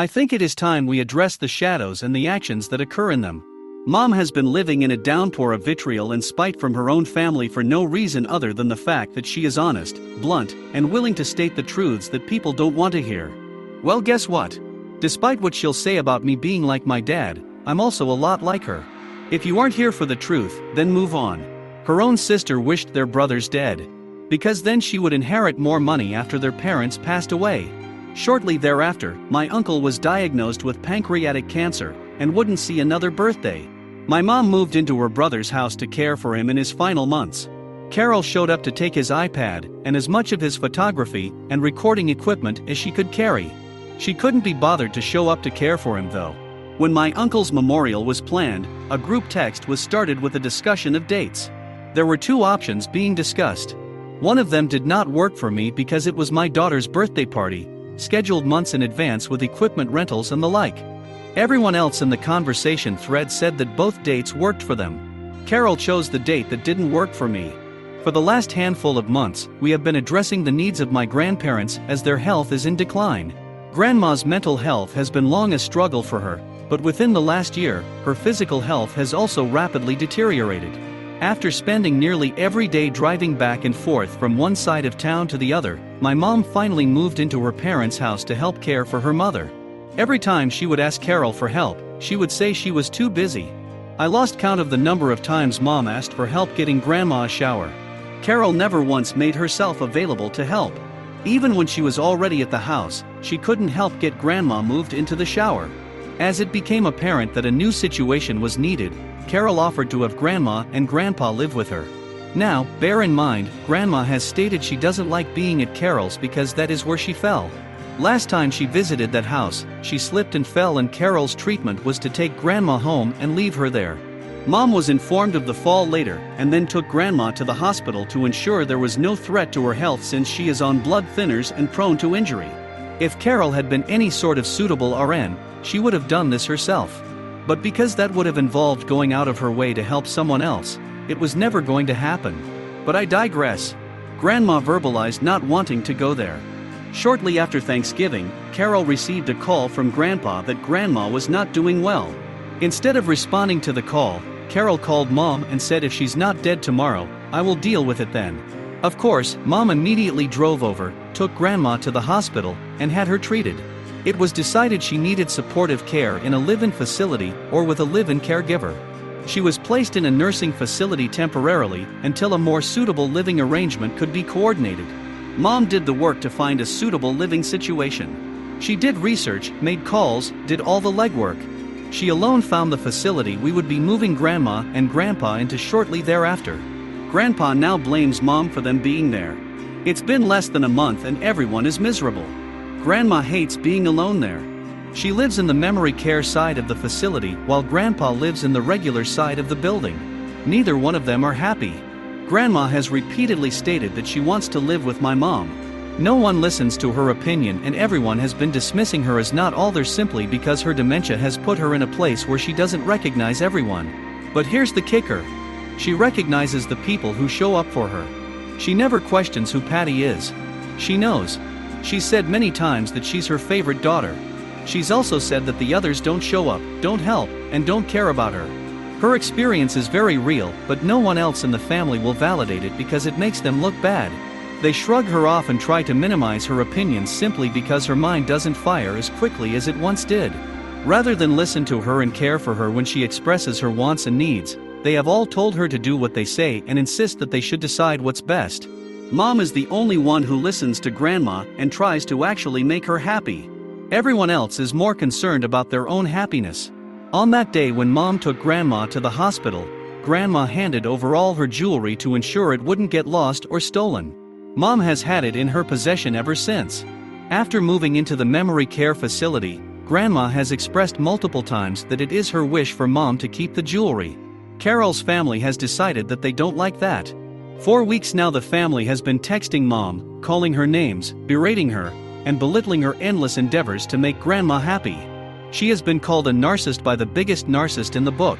I think it is time we address the shadows and the actions that occur in them. Mom has been living in a downpour of vitriol and spite from her own family for no reason other than the fact that she is honest, blunt, and willing to state the truths that people don't want to hear. Well, guess what? Despite what she'll say about me being like my dad, I'm also a lot like her. If you aren't here for the truth, then move on. Her own sister wished their brothers dead, because then she would inherit more money after their parents passed away. Shortly thereafter, my uncle was diagnosed with pancreatic cancer and wouldn't see another birthday. My mom moved into her brother's house to care for him in his final months. Carol showed up to take his iPad and as much of his photography and recording equipment as she could carry. She couldn't be bothered to show up to care for him though. When my uncle's memorial was planned, a group text was started with a discussion of dates. There were two options being discussed. One of them did not work for me because it was my daughter's birthday party, scheduled months in advance with equipment rentals and the like. Everyone else in the conversation thread said that both dates worked for them. Carol chose the date that didn't work for me. For the last handful of months, we have been addressing the needs of my grandparents as their health is in decline. Grandma's mental health has been long a struggle for her, but within the last year, her physical health has also rapidly deteriorated. After spending nearly every day driving back and forth from one side of town to the other, my mom finally moved into her parents' house to help care for her mother. Every time she would ask Carol for help, she would say she was too busy. I lost count of the number of times Mom asked for help getting Grandma a shower. Carol never once made herself available to help. Even when she was already at the house, she couldn't help get Grandma moved into the shower. As it became apparent that a new situation was needed, Carol offered to have Grandma and Grandpa live with her. Now, bear in mind, Grandma has stated she doesn't like being at Carol's because that is where she fell. Last time she visited that house, she slipped and fell and Carol's treatment was to take Grandma home and leave her there. Mom was informed of the fall later and then took Grandma to the hospital to ensure there was no threat to her health since she is on blood thinners and prone to injury. If Carol had been any sort of suitable RN, she would have done this herself. But because that would have involved going out of her way to help someone else, it was never going to happen. But I digress. Grandma verbalized not wanting to go there. Shortly after Thanksgiving, Carol received a call from Grandpa that Grandma was not doing well. Instead of responding to the call, Carol called Mom and said if she's not dead tomorrow, I will deal with it then. Of course, Mom immediately drove over, took Grandma to the hospital, and had her treated. It was decided she needed supportive care in a live-in facility or with a live-in caregiver. She was placed in a nursing facility temporarily until a more suitable living arrangement could be coordinated. Mom did the work to find a suitable living situation. She did research, made calls, did all the legwork. She alone found the facility we would be moving Grandma and Grandpa into shortly thereafter. Grandpa now blames Mom for them being there. It's been less than a month and everyone is miserable. Grandma hates being alone there. She lives in the memory care side of the facility while Grandpa lives in the regular side of the building. Neither one of them are happy. Grandma has repeatedly stated that she wants to live with my mom. No one listens to her opinion and everyone has been dismissing her as not all there simply because her dementia has put her in a place where she doesn't recognize everyone. But here's the kicker. She recognizes the people who show up for her. She never questions who Patty is. She knows. She's said many times that she's her favorite daughter. She's also said that the others don't show up, don't help, and don't care about her. Her experience is very real, but no one else in the family will validate it because it makes them look bad. They shrug her off and try to minimize her opinions simply because her mind doesn't fire as quickly as it once did. Rather than listen to her and care for her when she expresses her wants and needs, they have all told her to do what they say and insist that they should decide what's best. Mom is the only one who listens to Grandma and tries to actually make her happy. Everyone else is more concerned about their own happiness. On that day when Mom took Grandma to the hospital, Grandma handed over all her jewelry to ensure it wouldn't get lost or stolen. Mom has had it in her possession ever since. After moving into the memory care facility, Grandma has expressed multiple times that it is her wish for Mom to keep the jewelry. Carol's family has decided that they don't like that. 4 weeks now the family has been texting Mom, calling her names, berating her, and belittling her endless endeavors to make Grandma happy. She has been called a narcissist by the biggest narcissist in the book.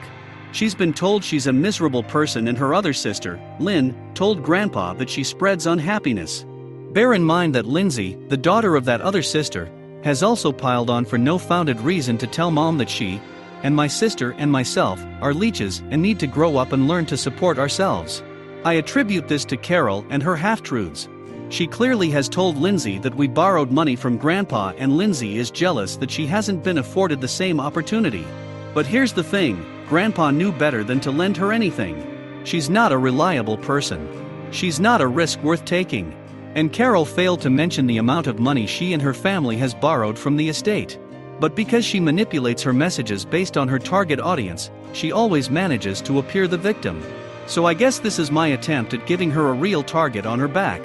She's been told she's a miserable person and her other sister, Lynn, told Grandpa that she spreads unhappiness. Bear in mind that Lindsay, the daughter of that other sister, has also piled on for no founded reason to tell mom that she, and my sister and myself, are leeches and need to grow up and learn to support ourselves. I attribute this to Carol and her half-truths. She clearly has told Lindsay that we borrowed money from Grandpa, and Lindsay is jealous that she hasn't been afforded the same opportunity. But here's the thing, Grandpa knew better than to lend her anything. She's not a reliable person. She's not a risk worth taking. And Carol failed to mention the amount of money she and her family has borrowed from the estate. But because she manipulates her messages based on her target audience, she always manages to appear the victim. So I guess this is my attempt at giving her a real target on her back.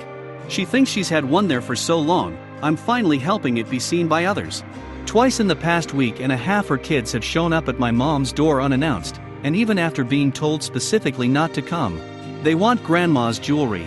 She thinks she's had one there for so long, I'm finally helping it be seen by others. Twice in the past week and a half her kids have shown up at my mom's door unannounced, and even after being told specifically not to come. They want Grandma's jewelry.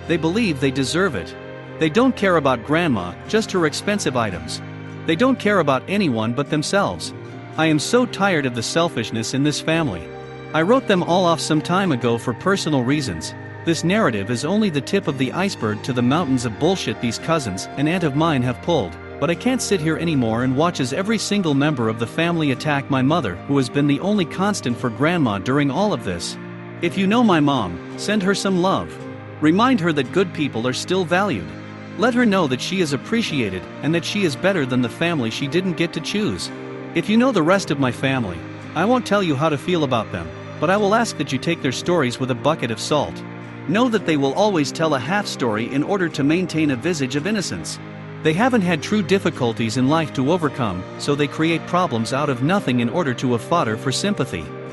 They believe they deserve it. They don't care about Grandma, just her expensive items. They don't care about anyone but themselves. I am so tired of the selfishness in this family. I wrote them all off some time ago for personal reasons. This narrative is only the tip of the iceberg to the mountains of bullshit these cousins and aunt of mine have pulled, but I can't sit here anymore and watch as every single member of the family attack my mother, who has been the only constant for Grandma during all of this. If you know my mom, send her some love. Remind her that good people are still valued. Let her know that she is appreciated and that she is better than the family she didn't get to choose. If you know the rest of my family, I won't tell you how to feel about them, but I will ask that you take their stories with a bucket of salt. Know that they will always tell a half story in order to maintain a visage of innocence. They haven't had true difficulties in life to overcome, so they create problems out of nothing in order to have fodder for sympathy.